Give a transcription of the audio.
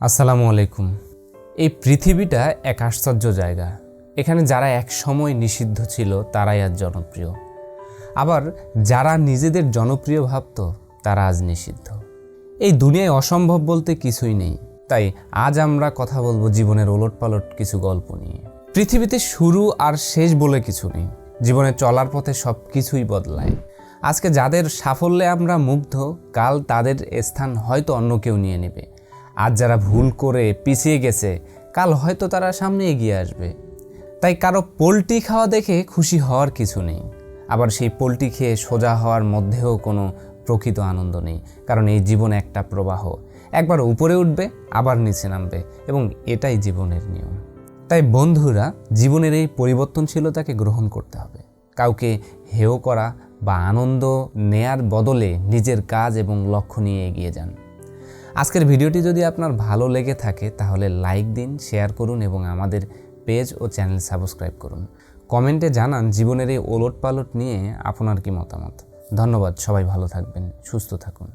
আসসালামু আলাইকুম। এই পৃথিবীটা এক আশ্চর্য জায়গা। এখানে যারা এক সময় নিষিদ্ধ ছিল তারাই আজ জনপ্রিয়, আবার যারা নিজেদের জনপ্রিয় ভাবত তারা আজ নিষিদ্ধ। এই দুনিয়ায় অসম্ভব বলতে কিছুই নেই, তাই আজ আমরা কথা বলবো জীবনের ওলটপালট কিছু গল্প নিয়ে। পৃথিবীতে শুরু আর শেষ বলে কিছু নেই, জীবনে চলার পথে সব কিছুই বদলায়। আজকে যাদের সাফল্যে আমরা মুগ্ধ, কাল তাদের স্থান হয়তো অন্য কেউ নিয়ে নেবে। আজ যারা ভুল করে পিছিয়ে গেছে, কাল হয়তো তারা সামনে এগিয়ে আসবে। তাই কারো পোলট্রি খাওয়া দেখে খুশি হওয়ার কিছু নেই, আবার সেই পোলট্রি খেয়ে সোজা হওয়ার মধ্যেও কোনো প্রকৃত আনন্দ নেই। কারণ এই জীবন একটা প্রবাহ, একবার উপরে উঠবে আবার নিচে নামবে, এবং এটাই জীবনের নিয়ম। তাই বন্ধুরা, জীবনের এই পরিবর্তনশীলতাকে গ্রহণ করতে হবে। কাউকে হেয় করা বা আনন্দ নেয়ার বদলে নিজের কাজ এবং লক্ষ্য নিয়ে এগিয়ে যান। আজকের ভিডিওটি যদি আপনার ভালো লেগে থাকে তাহলে লাইক দিন, শেয়ার করুন এবং আমাদের পেজ ও চ্যানেল সাবস্ক্রাইব করুন। কমেন্টে জানান জীবনের এই ওলটপালট নিয়ে আপনার কি মতামত। ধন্যবাদ। সবাই ভালো থাকবেন, সুস্থ থাকুন।